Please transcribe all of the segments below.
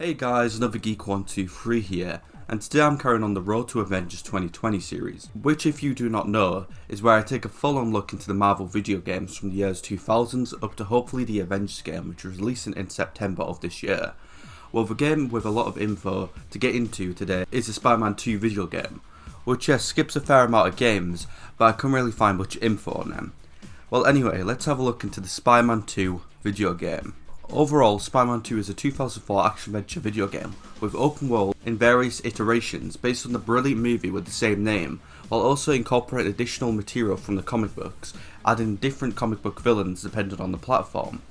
Hey guys, another Geek123 here, and today I'm carrying on the Road to Avengers 2020 series, which if you do not know, is where I take a full-on look into the Marvel video games from the years 2000s up to hopefully the Avengers game, which was releasing in September of this year. Well, the game with a lot of info to get into today is the Spider-Man 2 video game, which skips a fair amount of games, but I couldn't really find much info on them. Well anyway, let's have a look into the Spider-Man 2 video game. Overall, Spider-Man 2 is a 2004 action-adventure video game with open world in various iterations based on the brilliant movie with the same name, while also incorporating additional material from the comic books, adding different comic book villains depending on the platform.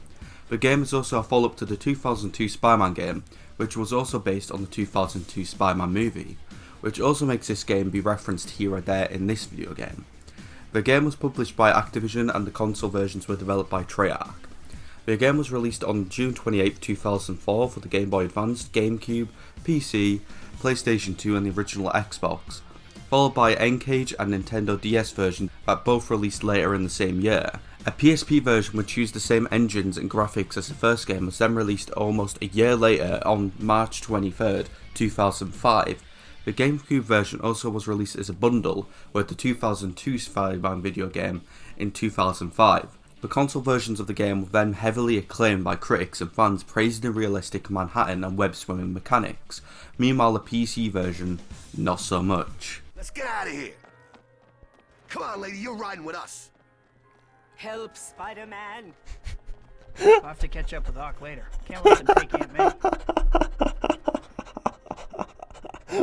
The game is also a follow-up to the 2002 Spider-Man game, which was also based on the 2002 Spider-Man movie, which also makes this game be referenced here or there in this video game. The game was published by Activision and the console versions were developed by Treyarch. The game was released on June 28, 2004 for the Game Boy Advance, GameCube, PC, PlayStation 2 and the original Xbox, followed by N-Cage and Nintendo DS version that both released later in the same year. A PSP version which used the same engines and graphics as the first game was then released almost a year later on March 23, 2005. The GameCube version also was released as a bundle with the 2002 Spider-Man video game in 2005. The console versions of the game were then heavily acclaimed by critics and fans praising the realistic Manhattan and web swimming mechanics. Meanwhile the PC version, not so much. Let's get out of here! Come on lady, you're riding with us! Help, Spider-Man! I'll have to catch up with Ock later. Can't let them take Aunt May.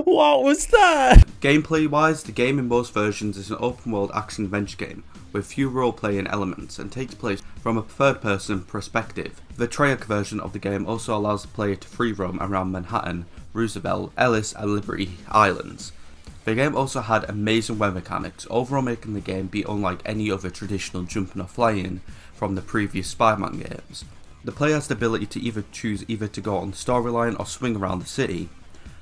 What was that? Gameplay wise, the game in most versions is an open world action adventure game with few role playing elements and takes place from a third person perspective. The Treyarch version of the game also allows the player to free roam around Manhattan, Roosevelt, Ellis and Liberty Islands. The game also had amazing web mechanics, overall making the game be unlike any other traditional jumping or flying from the previous Spider-Man games. The player has the ability to choose either to go on the storyline or swing around the city.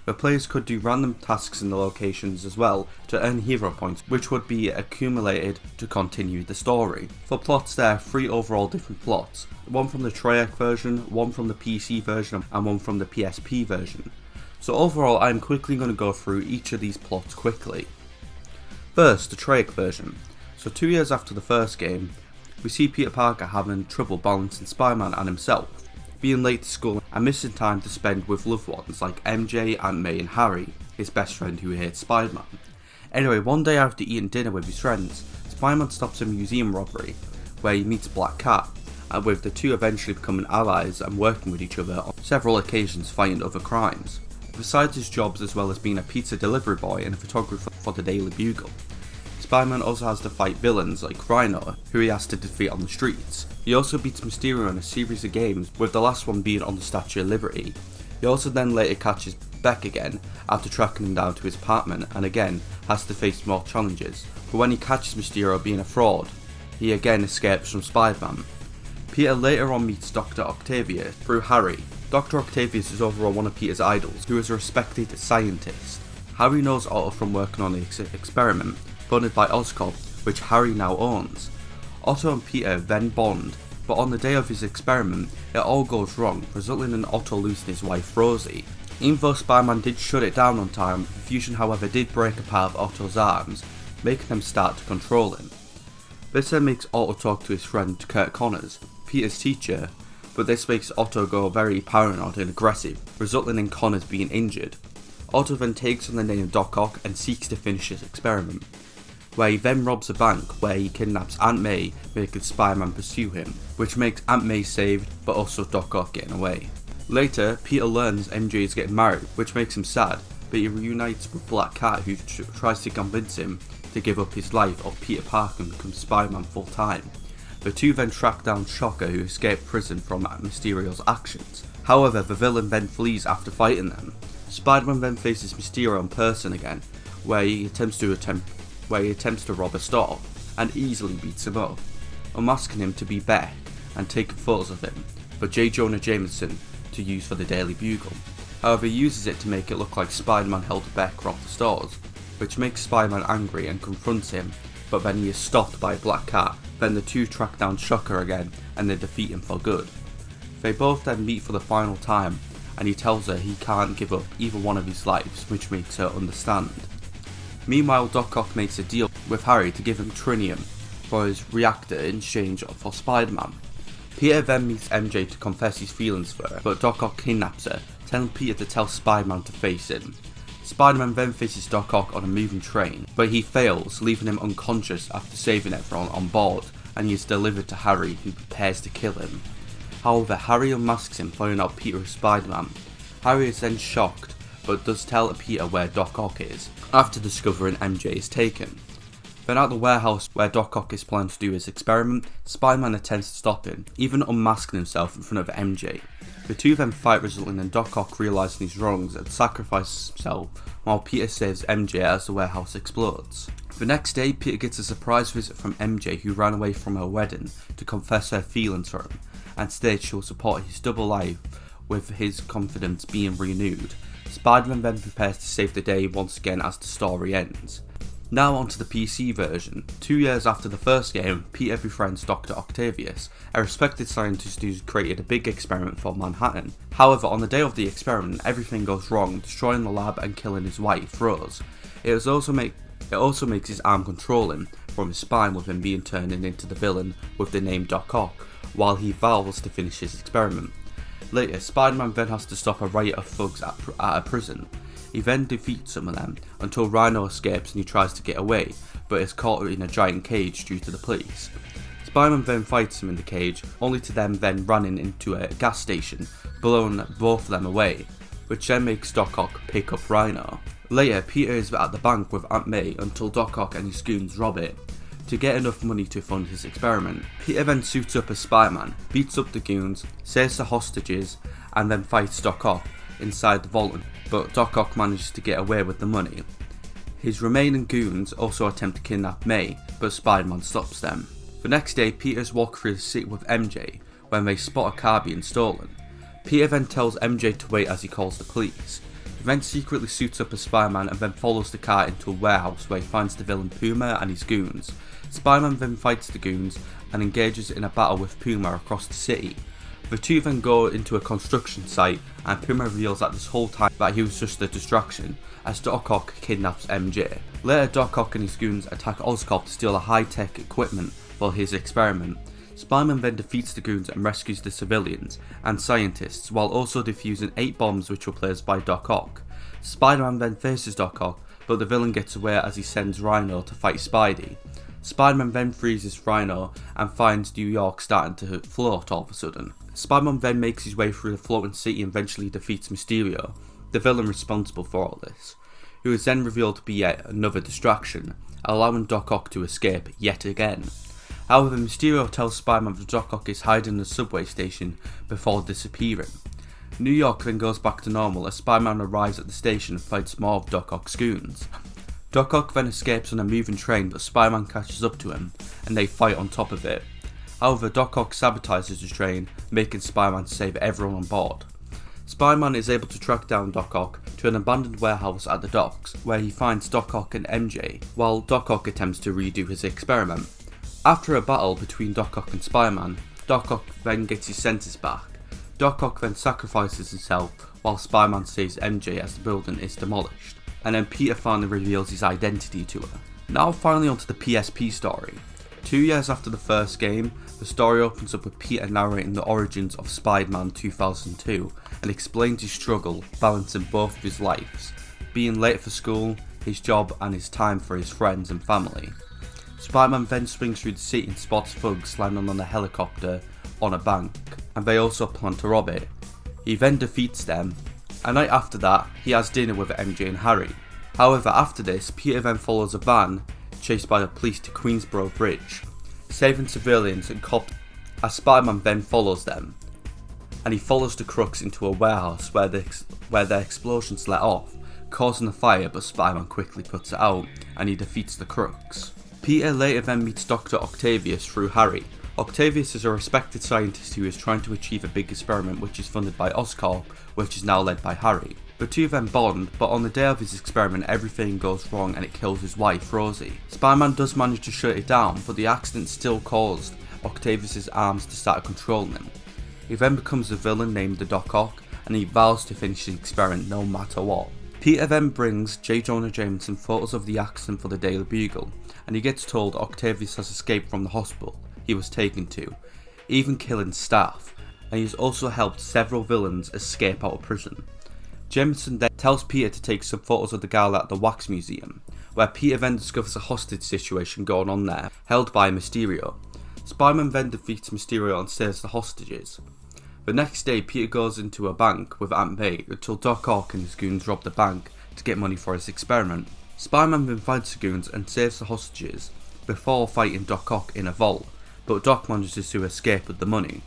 The players could do random tasks in the locations as well to earn hero points, which would be accumulated to continue the story. For plots, there are 3 overall different plots, one from the Treyarch version, one from the PC version and one from the PSP version. So overall I'm quickly going to go through each of these plots quickly. First, the Treyarch version. So 2 years after the first game, we see Peter Parker having trouble balancing Spider-Man and himself, being late to school and missing time to spend with loved ones like MJ, Aunt May and Harry, his best friend who hates Spider-Man. Anyway, one day after eating dinner with his friends, Spider-Man stops a museum robbery where he meets Black Cat, and with the two eventually becoming allies and working with each other on several occasions fighting other crimes. Besides his jobs as well as being a pizza delivery boy and a photographer for the Daily Bugle, Spider-Man also has to fight villains like Rhino, who he has to defeat on the streets. He also beats Mysterio in a series of games, with the last one being on the Statue of Liberty. He also then later catches Beck again after tracking him down to his apartment and again has to face more challenges, but when he catches Mysterio being a fraud, he again escapes from Spider-Man. Peter later on meets Dr. Octavius through Harry. Dr. Octavius is overall one of Peter's idols, who is a respected scientist. Harry knows Otto from working on the experiment funded by Oscorp, which Harry now owns. Otto and Peter then bond, but on the day of his experiment, it all goes wrong, resulting in Otto losing his wife Rosie. Even though Spider-Man did shut it down on time, the fusion however did break a part of Otto's arms, making them start to control him. This then makes Otto talk to his friend Kurt Connors, Peter's teacher, but this makes Otto go very paranoid and aggressive, resulting in Connors being injured. Otto then takes on the name Doc Ock and seeks to finish his experiment, where he then robs a bank where he kidnaps Aunt May, making Spider-Man pursue him, which makes Aunt May saved but also Doc Ock getting away. Later, Peter learns MJ is getting married, which makes him sad, but he reunites with Black Cat who tries to convince him to give up his life of Peter Parker and become Spider-Man full time. The two then track down Shocker who escaped prison from Mysterio's actions. However, the villain then flees after fighting them. Spider-Man then faces Mysterio in person again, where he attempts to rob a store, and easily beats him up, unmasking him to be Beck and taking photos of him for J. Jonah Jameson to use for the Daily Bugle. However, he uses it to make it look like Spider-Man helped Beck rob the stores, which makes Spider-Man angry and confronts him, but then he is stopped by Black Cat. Then the two track down Shocker again and they defeat him for good. They both then meet for the final time and he tells her he can't give up either one of his lives, which makes her understand. Meanwhile, Doc Ock makes a deal with Harry to give him trinium for his reactor in exchange for Spider-Man. Peter then meets MJ to confess his feelings for her, but Doc Ock kidnaps her, telling Peter to tell Spider-Man to face him. Spider-Man then faces Doc Ock on a moving train, but he fails, leaving him unconscious after saving everyone on board, and he is delivered to Harry, who prepares to kill him. However, Harry unmasks him, finding out Peter is Spider-Man. Harry is then shocked, but does tell Peter where Doc Ock is, after discovering MJ is taken. Then at the warehouse where Doc Ock is planning to do his experiment, Spider-Man attempts to stop him, even unmasking himself in front of MJ. The two then fight, resulting in Doc Ock realising his wrongs and sacrifices himself, while Peter saves MJ as the warehouse explodes. The next day, Peter gets a surprise visit from MJ, who ran away from her wedding, to confess her feelings for him, and states she will support his double life with his confidence being renewed. Spider-Man then prepares to save the day once again as the story ends. Now onto the PC version. 2 years after the first game, Peter befriends Dr. Octavius, a respected scientist who's created a big experiment for Manhattan. However, on the day of the experiment, everything goes wrong, destroying the lab and killing his wife, Rose. It also makes his arm control him from his spine, with him being turned into the villain with the name Doc Ock, while he vows to finish his experiment. Later, Spider-Man then has to stop a riot of thugs at a prison. He then defeats some of them, until Rhino escapes and he tries to get away, but is caught in a giant cage due to the police. Spider-Man then fights him in the cage, only to them then running into a gas station, blowing both of them away, which then makes Doc Ock pick up Rhino. Later, Peter is at the bank with Aunt May until Doc Ock and his goons rob it, to get enough money to fund his experiment. Peter then suits up as Spider-Man, beats up the goons, saves the hostages, and then fights Doc Ock inside the vault, but Doc Ock manages to get away with the money. His remaining goons also attempt to kidnap May, but Spider-Man stops them. The next day, Peter's walk through the city with MJ when they spot a car being stolen. Peter then tells MJ to wait as he calls the police. He then secretly suits up as Spider-Man and then follows the car into a warehouse where he finds the villain Puma and his goons. Spider-Man then fights the goons and engages in a battle with Puma across the city. The two then go into a construction site, and Puma reveals that this whole time that he was just a distraction, as Doc Ock kidnaps MJ. Later, Doc Ock and his goons attack Oscorp to steal a high-tech equipment for his experiment. Spider-Man then defeats the goons and rescues the civilians and scientists, while also defusing 8 bombs which were placed by Doc Ock. Spider-Man then faces Doc Ock, but the villain gets away as he sends Rhino to fight Spidey. Spider-Man then freezes Rhino and finds New York starting to float all of a sudden. Spider-Man then makes his way through the floating city and eventually defeats Mysterio, the villain responsible for all this, who is then revealed to be yet another distraction, allowing Doc Ock to escape yet again. However, Mysterio tells Spider-Man that Doc Ock is hiding in a subway station before disappearing. New York then goes back to normal as Spider-Man arrives at the station and fights more of Doc Ock's goons. Doc Ock then escapes on a moving train, but Spider-Man catches up to him and they fight on top of it. However, Doc Ock sabotages the train, making Spider-Man save everyone on board. Spider-Man is able to track down Doc Ock to an abandoned warehouse at the docks, where he finds Doc Ock and MJ, while Doc Ock attempts to redo his experiment. After a battle between Doc Ock and Spider-Man, Doc Ock then gets his senses back. Doc Ock then sacrifices himself while Spider-Man saves MJ as the building is demolished, and then Peter finally reveals his identity to her. Now finally onto the PSP story. 2 years after the first game, the story opens up with Peter narrating the origins of Spider-Man 2002 and explains his struggle balancing both of his lives, being late for school, his job and his time for his friends and family. Spider-Man then swings through the city and spots thugs landing on a helicopter on a bank, and they also plan to rob it. He then defeats them. A night after that, he has dinner with MJ and Harry. However, after this, Peter then follows a van chased by the police to Queensboro Bridge, saving civilians and cops as Spider-Man then follows them, and he follows the crooks into a warehouse where their explosions let off, causing a fire, but Spider-Man quickly puts it out and he defeats the crooks. Peter later then meets Dr. Octavius through Harry. Octavius is a respected scientist who is trying to achieve a big experiment which is funded by Oscorp, which is now led by Harry. The two then bond, but on the day of his experiment everything goes wrong and it kills his wife, Rosie. Spider-Man does manage to shut it down, but the accident still caused Octavius' arms to start controlling him. He then becomes a villain named the Doc Ock and he vows to finish the experiment no matter what. Peter then brings J. Jonah Jameson photos of the accident for the Daily Bugle, and he gets told Octavius has escaped from the hospital he was taken to, even killing staff, and he's also helped several villains escape out of prison. Jameson then tells Peter to take some photos of the gala at the Wax Museum, where Peter then discovers a hostage situation going on there, held by Mysterio. Spider-Man then defeats Mysterio and saves the hostages. The next day, Peter goes into a bank with Aunt May until Doc Ock and his goons rob the bank to get money for his experiment. Spider-Man then finds the goons and saves the hostages before fighting Doc Ock in a vault, but Doc manages to escape with the money.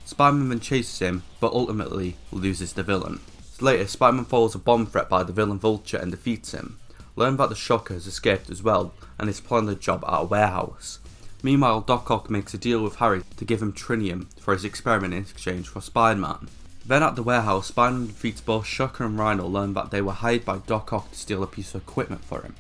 Spider-Man then chases him, but ultimately loses the villain. Later, Spider-Man follows a bomb threat by the villain Vulture and defeats him. Learn that the Shocker has escaped as well and is planning a job at a warehouse. Meanwhile, Doc Ock makes a deal with Harry to give him Trinium for his experiment in exchange for Spider-Man. Then at the warehouse, Spider-Man defeats both Shocker and Rhino, learn that they were hired by Doc Ock to steal a piece of equipment for him.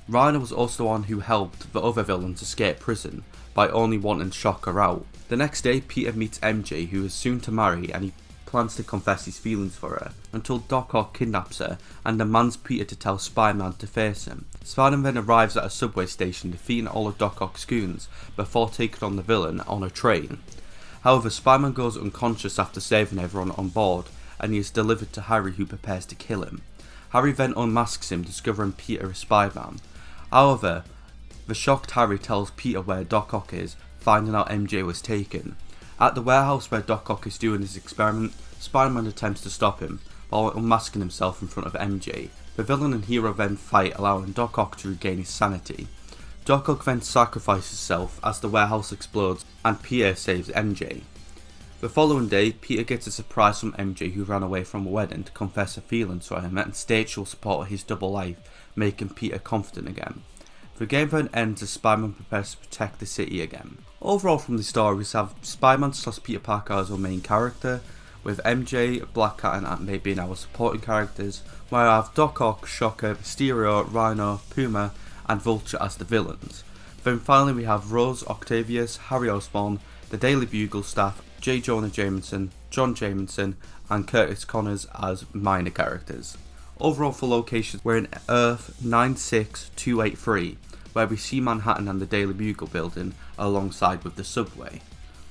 Rhino was also the one who helped the other villains escape prison by only wanting Shocker out. The next day, Peter meets MJ, who is soon to marry, and he plans to confess his feelings for her, until Doc Ock kidnaps her and demands Peter to tell Spider-Man to face him. Spider-Man then arrives at a subway station, defeating all of Doc Ock's goons before taking on the villain on a train. However, Spider-Man goes unconscious after saving everyone on board, and he is delivered to Harry, who prepares to kill him. Harry then unmasks him, discovering Peter is Spider-Man. However, the shocked Harry tells Peter where Doc Ock is, finding out MJ was taken. At the warehouse where Doc Ock is doing his experiment, Spider-Man attempts to stop him while unmasking himself in front of MJ. The villain and hero then fight, allowing Doc Ock to regain his sanity. Doc Ock then sacrifices himself as the warehouse explodes and Peter saves MJ. The following day, Peter gets a surprise from MJ, who ran away from a wedding, to confess her feelings for him and state she'll support his double life, making Peter confident again. The game then ends as Spider-Man prepares to protect the city again. Overall from the story, we have Spider-Man / Peter Parker as our main character, with MJ, Black Cat and Aunt May being our supporting characters, where I have Doc Ock, Shocker, Mysterio, Rhino, Puma and Vulture as the villains. Then finally we have Rose, Octavius, Harry Osborn, the Daily Bugle staff, J. Jonah Jameson, John Jameson and Curtis Connors as minor characters. Overall for locations, we're in Earth 96283, where we see Manhattan and the Daily Bugle building alongside with the subway.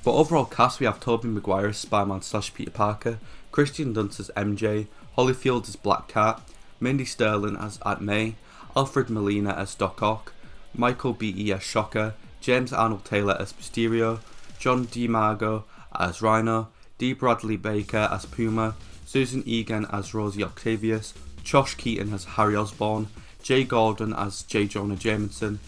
For overall cast, we have Tobey Maguire as Spider-Man / Peter Parker, Christian Dunst as MJ, Holyfield as Black Cat, Mindy Sterling as Aunt May, Alfred Molina as Doc Ock, Michael B.E. as Shocker, James Arnold Taylor as Mysterio, John DiMaggio as Rhino, D. Bradley Baker as Puma, Susan Egan as Rosie Octavius, Josh Keaton as Harry Osborn, Jay Gordon as J. Jonah Jameson,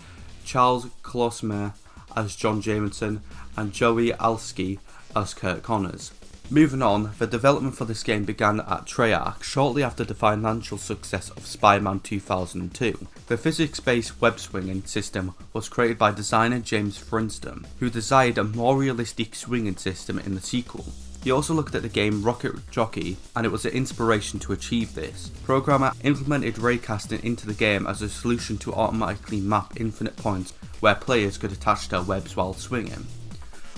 Charles Klossmer as John Jameson, and Joey Alski as Kurt Connors. Moving on, the development for this game began at Treyarch shortly after the financial success of Spider-Man 2002. The physics-based web swinging system was created by designer James Frinston, who desired a more realistic swinging system in the sequel. He also looked at the game Rocket Jockey, and it was an inspiration to achieve this. Programmer implemented raycasting into the game as a solution to automatically map infinite points where players could attach their webs while swinging.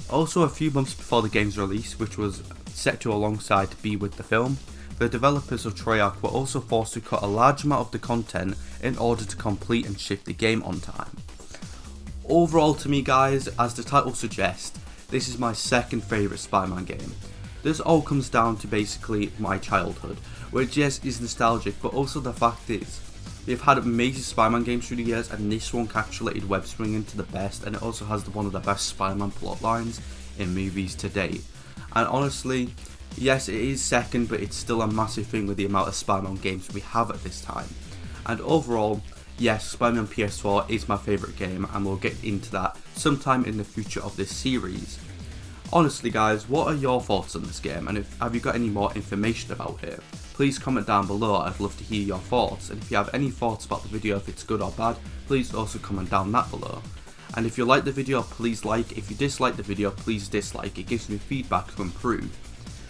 Also, a few months before the game's release, which was set to alongside be with the film, the developers of Treyarch were also forced to cut a large amount of the content in order to complete and ship the game on time. Overall to me guys, as the title suggests, this is my second favourite Spider-Man game. This all comes down to basically my childhood, which yes is nostalgic, but also the fact is, we've had amazing Spider-Man games through the years, and this one encapsulated web swinging to the best, and it also has one of the best Spider-Man plot lines in movies to date. And honestly, yes it is second, but it's still a massive thing with the amount of Spider-Man games we have at this time. And overall, yes, Spider-Man PS4 is my favourite game, and we'll get into that sometime in the future of this series. Honestly guys, what are your thoughts on this game, and have you got any more information about it? Please comment down below, I'd love to hear your thoughts, and if you have any thoughts about the video, if it's good or bad, please also comment down that below. And if you like the video, please like. If you dislike the video, please dislike. It gives me feedback to improve.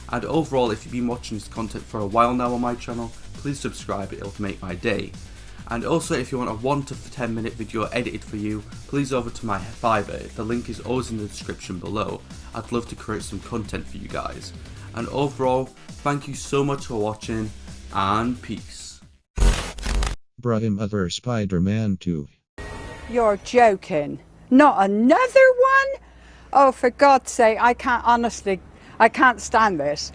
And overall, if you've been watching this content for a while now on my channel, please subscribe, it'll make my day. And also, if you want a 1 to 10 minute video edited for you, please over to my Fiverr. The link is always in the description below. I'd love to create some content for you guys. And overall, thank you so much for watching, and peace. Brahim other Spider-Man 2. You're joking. Not another one? Oh, for God's sake, I can't stand this.